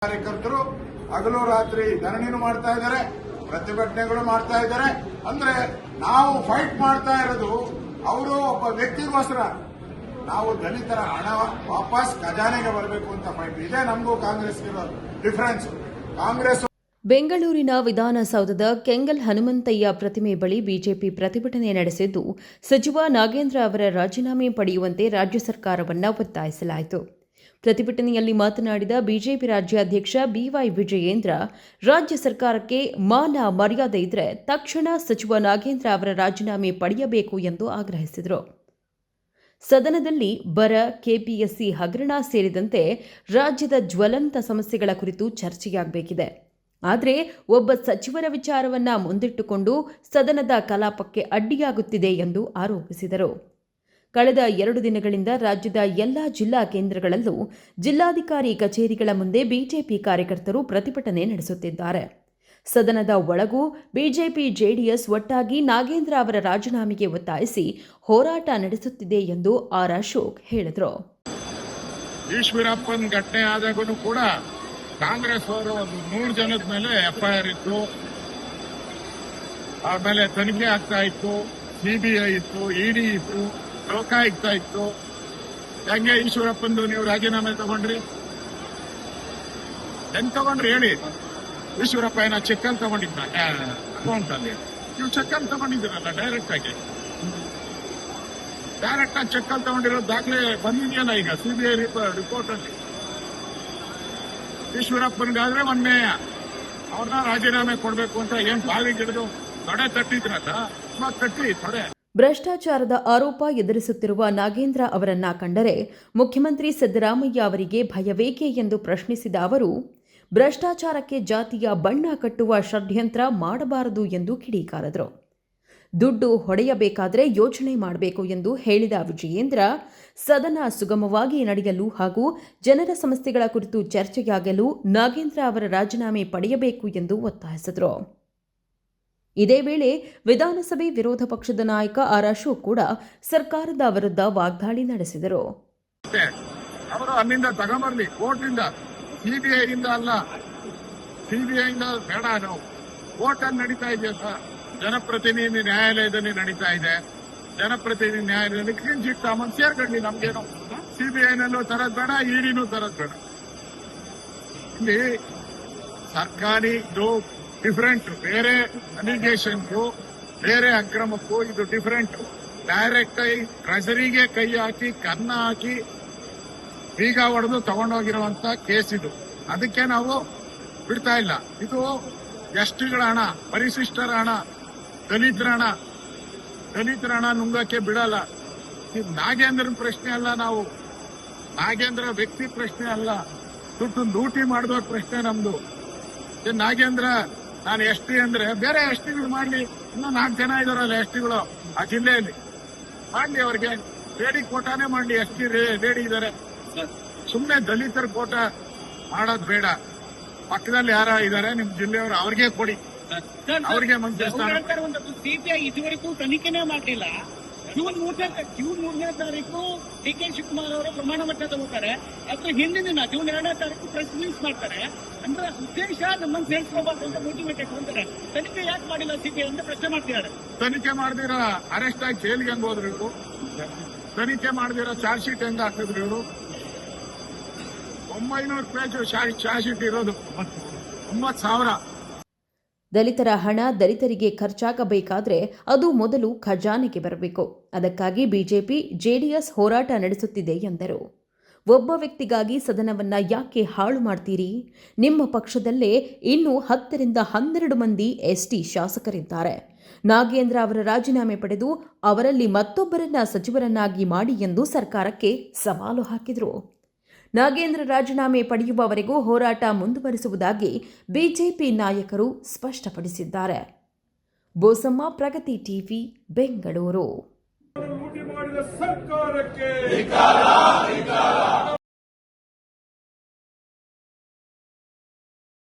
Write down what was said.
ಕಾರ್ಯಕರ್ತರು ಹಗಲು ರಾತ್ರಿ ಧರಣಿನೂ ಮಾಡ್ತಾ ಇದ್ದಾರೆ, ಪ್ರತಿಭಟನೆಗಳು ಮಾಡ್ತಾ ಇದ್ದಾರೆ. ಅಂದ್ರೆ ನಾವು ಫೈಟ್ ಮಾಡ್ತಾ ಇರೋದು ಅವರು ಒಬ್ಬ ವ್ಯಕ್ತಿಗೋಸ್ಕರ. ನಾವು ದಲಿತರ ಹಣ ವಾಪಸ್ ಖಜಾನೆಗೆ ಬರಬೇಕು ಅಂತ ಫೈಟ್. ಇದೇ ನಮಗೂ ಕಾಂಗ್ರೆಸ್ಗಿರೋ ಡಿಫರೆನ್ಸ್. ಕಾಂಗ್ರೆಸ್ ಬೆಂಗಳೂರಿನ ವಿಧಾನಸೌಧದ ಕೆಂಗಲ್ ಹನುಮಂತಯ್ಯ ಪ್ರತಿಮೆ ಬಳಿ ಬಿಜೆಪಿ ಪ್ರತಿಭಟನೆ ನಡೆಸಿದ್ದು, ಸಚಿವ ನಾಗೇಂದ್ರ ಅವರ ರಾಜೀನಾಮೆ ಪಡೆಯುವಂತೆ ರಾಜ್ಯ ಸರ್ಕಾರವನ್ನು ಒತ್ತಾಯಿಸಲಾಯಿತು. ಪ್ರತಿಭಟನೆಯಲ್ಲಿ ಮಾತನಾಡಿದ ಬಿಜೆಪಿ ರಾಜ್ಯಾಧ್ಯಕ್ಷ ಬಿವೈ ವಿಜಯೇಂದ್ರ, ರಾಜ್ಯ ಸರ್ಕಾರಕ್ಕೆ ಮಾನ ಮರ್ಯಾದೆ ಇದ್ದರೆ ತಕ್ಷಣ ಸಚಿವ ನಾಗೇಂದ್ರ ಅವರ ರಾಜೀನಾಮೆ ಪಡೆಯಬೇಕು ಎಂದು ಆಗ್ರಹಿಸಿದರು. ಸದನದಲ್ಲಿ ಬರ, ಕೆಪಿಎಸ್ಸಿ ಹಗರಣ ಸೇರಿದಂತೆ ರಾಜ್ಯದ ಜ್ವಲಂತ ಸಮಸ್ಯೆಗಳ ಕುರಿತು ಚರ್ಚೆಯಾಗಬೇಕಿದೆ. ಆದರೆ ಒಬ್ಬ ಸಚಿವರ ವಿಚಾರವನ್ನು ಮುಂದಿಟ್ಟುಕೊಂಡು ಸದನದ ಕಲಾಪಕ್ಕೆ ಅಡ್ಡಿಯಾಗುತ್ತಿದೆ ಎಂದು ಆರೋಪಿಸಿದರು. ಕಳೆದ 2 ದಿನಗಳಿಂದ ರಾಜ್ಯದ ಎಲ್ಲಾ ಜಿಲ್ಲಾ ಕೇಂದ್ರಗಳಲ್ಲೂ ಜಿಲ್ಲಾಧಿಕಾರಿ ಕಚೇರಿಗಳ ಮುಂದೆ ಬಿಜೆಪಿ ಕಾರ್ಯಕರ್ತರು ಪ್ರತಿಭಟನೆ ನಡೆಸುತ್ತಿದ್ದಾರೆ. ಸದನದ ಒಳಗೂ ಬಿಜೆಪಿ ಜೆಡಿಎಸ್ ಒಟ್ಟಾಗಿ ನಾಗೇಂದ್ರ ಅವರ ರಾಜೀನಾಮೆಗೆ ಒತ್ತಾಯಿಸಿ ಹೋರಾಟ ನಡೆಸುತ್ತಿದೆ ಎಂದು ಆರ್ ಅಶೋಕ್ ಹೇಳಿದರು. ಈಶ್ವರಪ್ಪನ್ ಘಟನೆ ಆದಾಗೂ ಕೂಡ ಕಾಂಗ್ರೆಸ್ ಅವರು 100 ಜನದ ಮೇಲೆ ಎಫ್ಐಆರ್ ಇತ್ತು, ಆಮೇಲೆ ತನಿಖೆ ಆಗ್ತಾ ಇತ್ತು, ಸಿಬಿಐ ಇತ್ತು, ಇಡಿ ಇತ್ತು, ಲೋಕಾಯುಕ್ತ ಇತ್ತು. ಹೆಂಗೆ ಈಶ್ವರಪ್ಪಂದು ನೀವು ರಾಜೀನಾಮೆ ತಗೊಂಡ್ರಿ? ಹೆಂಗ್ ತಗೊಂಡ್ರಿ ಹೇಳಿ? ಈಶ್ವರಪ್ಪ ಏನೋ ಚೆಕ್ ಅಲ್ಲಿ ತಗೊಂಡಿದ್ದ ಅಕೌಂಟ್ ಅಲ್ಲಿ? ನೀವು ಚೆಕ್ ಅಲ್ಲಿ ತಗೊಂಡಿದ್ದೀರಲ್ಲ, ಡೈರೆಕ್ಟ್ ಆಗಿ ಚೆಕ್ ಅಲ್ಲಿ ತಗೊಂಡಿರೋ ದಾಖಲೆ ಬಂದಿದೆಯಲ್ಲ ಈಗ ಸಿಬಿಐ ರಿಪೋರ್ಟ್ ಅಲ್ಲಿ. ಈಶ್ವರಪ್ಪನಿಗಾದ್ರೆ ಮೊನ್ನೆ ಅವ್ರನ್ನ ರಾಜೀನಾಮೆ ಕೊಡಬೇಕು ಅಂತ ಏನ್ ಬಾವಿಗಿಡಿದು ತೊಡೆ ತಟ್ಟಿದ್ರಲ್ಲ, ತಟ್ಟಿ ತೊಡೆ. ಭ್ರಷ್ಟಾಚಾರದ ಆರೋಪ ಎದುರಿಸುತ್ತಿರುವ ನಾಗೇಂದ್ರ ಅವರನ್ನ ಕಂಡರೆ ಮುಖ್ಯಮಂತ್ರಿ ಸಿದ್ದರಾಮಯ್ಯ ಅವರಿಗೆ ಭಯವೇಕೆ ಎಂದು ಪ್ರಶ್ನಿಸಿದ ಅವರು, ಭ್ರಷ್ಟಾಚಾರಕ್ಕೆ ಜಾತಿಯ ಬಣ್ಣ ಕಟ್ಟುವ ಷಡ್ಯಂತ್ರ ಮಾಡಬಾರದು ಎಂದು ಕಿಡಿಕಾರಿದರು. ದುಡ್ಡು ಹೊಡೆಯಬೇಕಾದರೆ ಯೋಚನೆ ಮಾಡಬೇಕು ಎಂದು ಹೇಳಿದ ವಿಜಯೇಂದ್ರ, ಸದನ ಸುಗಮವಾಗಿ ನಡೆಯಲು ಹಾಗೂ ಜನರ ಸಮಸ್ಯೆಗಳ ಕುರಿತು ಚರ್ಚೆಯಾಗಲು ನಾಗೇಂದ್ರ ಅವರ ರಾಜೀನಾಮೆ ಪಡೆಯಬೇಕು ಎಂದು ಒತ್ತಾಯಿಸಿದರು. ಇದೇ ವೇಳೆ ವಿಧಾನಸಭೆ ವಿರೋಧ ಪಕ್ಷದ ನಾಯಕ ಆರ್ ಅಶೋಕ್ ಕೂಡ ಸರ್ಕಾರದ ವಿರುದ್ಧ ವಾಗ್ದಾಳಿ ನಡೆಸಿದರು. ಅವರು ಅಲ್ಲಿಂದ ತಗೊಂಬರ್ಲಿ, ಕೋರ್ಟ್ನಿಂದ, ಸಿಬಿಐಯಿಂದ ಅಲ್ಲ, ಸಿಬಿಐಯಿಂದ ಬೇಡ. ನಾವು ಕೋರ್ಟಲ್ಲಿ ನಡೀತಾ ಇದೆಯಲ್ಲ, ಜನಪ್ರತಿನಿಧಿ ನ್ಯಾಯಾಲಯದಲ್ಲಿ ನಡೀತಾ ಇದೆ. ಜನಪ್ರತಿನಿಧಿ ನ್ಯಾಯಾಲಯದಲ್ಲಿ ಕ್ಲೀನ್ ಚಿಟ್ ತಗೊಂಡು ಸೇರ್ಕೊಳ್ಳಿ. ನಮ್ಗೇನು ಸಿಬಿಐನಲ್ಲೂ ತರದ್ ಬೇಡ, ಇಡಿನೂ ತರದ್ ಬೇಡ. ಇಲ್ಲಿ ಸರ್ಕಾರಿ ಡಿಫರೆಂಟ್, ಬೇರೆ ಅಲಿಗೇಷನ್ಗೂ ಬೇರೆ ಅಕ್ರಮಕ್ಕೂ ಇದು ಡಿಫರೆಂಟ್. ಡೈರೆಕ್ಟ್ ಆಗಿ ಟ್ರೆಜರಿಗೆ ಕೈ ಹಾಕಿ ಕನ್ನ ಹಾಕಿ ಬೀಗ ಹೊಡೆದು ತಗೊಂಡೋಗಿರುವಂತ ಕೇಸ್ ಇದು. ಅದಕ್ಕೆ ನಾವು ಬಿಡ್ತಾ ಇಲ್ಲ. ಇದು ಎಸ್ಟಿಗಳ ಹಣ, ಪರಿಶಿಷ್ಟರ ಹಣ, ದಲಿತರ ಹಣ ನುಂಗಕ್ಕೆ ಬಿಡಲ್ಲ. ಇದು ನಾಗೇಂದ್ರನ ಪ್ರಶ್ನೆ ಅಲ್ಲ. ನಾವು ನಾಗೇಂದ್ರ ವ್ಯಕ್ತಿ ಪ್ರಶ್ನೆ ಅಲ್ಲ, ದುಡ್ಡು ಲೂಟಿ ಮಾಡಿದವ್ರ ಪ್ರಶ್ನೆ ನಮ್ದು. ನಾಗೇಂದ್ರ ನಾನು ಎಸ್ಟಿ ಅಂದ್ರೆ ಬೇರೆ ಎಸ್ಟಿಗಳು ಮಾಡ್ಲಿ, ಇನ್ನೂ 4 ಜನ ಇದಾರಲ್ಲ ಎಸ್ಟಿಗಳು ಆ ಜಿಲ್ಲೆಯಲ್ಲಿ, ಮಾಡ್ಲಿ. ಅವ್ರಿಗೆ ಲೇಡಿ ಕೋಟಾನೇ ಮಾಡ್ಲಿ. ಎಸ್ಟಿ ಲೇಡಿ ಇದಾರೆ. ಸುಮ್ಮನೆ ದಲಿತರ ಕೋಟ ಮಾಡೋದು ಬೇಡ. ಪಕ್ಕದಲ್ಲಿ ಯಾರ ಇದಾರೆ ನಿಮ್ ಜಿಲ್ಲೆಯವರು, ಅವ್ರಿಗೆ ಕೊಡಿ, ಅವ್ರಿಗೆ ಮಂತ್ರಿ ಸ್ಥಾನ. ಸಿಬಿಐ ಇದುವರೆಗೂ ತನಿಖೆನೇ ಮಾಡಲಿಲ್ಲ. ಜೂನ್ 3ನೇ ತಾರೀಕು ಡಿ.ಕೆ. ಶಿವಕುಮಾರ್ ಅವರು ಪ್ರಮಾಣ ಪತ್ರ ತಗೋತಾರೆ. ಅದ್ರ ಹಿಂದಿನ ದಿನ ಜೂನ್ 2ನೇ ತಾರೀಕು ಪ್ರೆಸ್ ರಿಲೀಸ್ ಮಾಡ್ತಾರೆ. ಅಂದ್ರೆ ಉದ್ದೇಶ ನಮ್ಮನ್ನು ಸೇರಿಸ್ಕೋಬಾರ್ದು ಅಂತ ಮೋಟಿವೇಟ್ ಅಂತಾರೆ. ತನಿಖೆ ಯಾಕೆ ಮಾಡಿಲ್ಲ ಸಿಬಿಐ ಅಂತ ಪ್ರಶ್ನೆ ಮಾಡ್ತಿದ್ದಾರೆ. ತನಿಖೆ ಮಾಡದಿರ ಅರೆಸ್ಟ್ ಆಗಿ ಜೈಲಿಗೆ ಹೆಂಗ್ ಹೋದ್ರು ಇವರು? ತನಿಖೆ ಮಾಡದಿರೋ ಚಾರ್ಜ್ ಶೀಟ್ ಹೆಂಗ್ ಹಾಕಿದ್ರು ಇವರು? 900 ಪೇಜ್ ಚಾರ್ಜ್ ಶೀಟ್ ಇರೋದು 90,000. ದಲಿತರ ಹಣ ದಲಿತರಿಗೆ ಖರ್ಚಾಗಬೇಕಾದ್ರೆ ಅದು ಮೊದಲು ಖಜಾನೆಗೆ ಬರಬೇಕು. ಅದಕ್ಕಾಗಿ ಬಿಜೆಪಿ ಜೆಡಿಎಸ್ ಹೋರಾಟ ನಡೆಸುತ್ತಿದೆ ಎಂದರು. ಒಬ್ಬ ವ್ಯಕ್ತಿಗಾಗಿ ಸದನವನ್ನ ಯಾಕೆ ಹಾಳು ಮಾಡ್ತೀರಿ? ನಿಮ್ಮ ಪಕ್ಷದಲ್ಲೇ ಇನ್ನೂ 10 ರಿಂದ 12 ಮಂದಿ ಎಸ್ಟಿ ಶಾಸಕರಿದ್ದಾರೆ. ನಾಗೇಂದ್ರ ಅವರ ರಾಜೀನಾಮೆ ಪಡೆದು ಅವರಲ್ಲಿ ಮತ್ತೊಬ್ಬರನ್ನ ಸಚಿವರನ್ನಾಗಿ ಮಾಡಿ ಎಂದು ಸರ್ಕಾರಕ್ಕೆ ಸವಾಲು ಹಾಕಿದರು. ನಾಗೇಂದ್ರ ರಾಜೀನಾಮೆ ಪಡೆಯುವವರೆಗೂ ಹೋರಾಟ ಮುಂದುವರಿಸುವುದಾಗಿ ಬಿಜೆಪಿ ನಾಯಕರು ಸ್ಪಷ್ಟಪಡಿಸಿದ್ದಾರೆ. ಬೋಸಮ್ಮ, ಪ್ರಗತಿ ಟಿವಿ, ಬೆಂಗಳೂರು.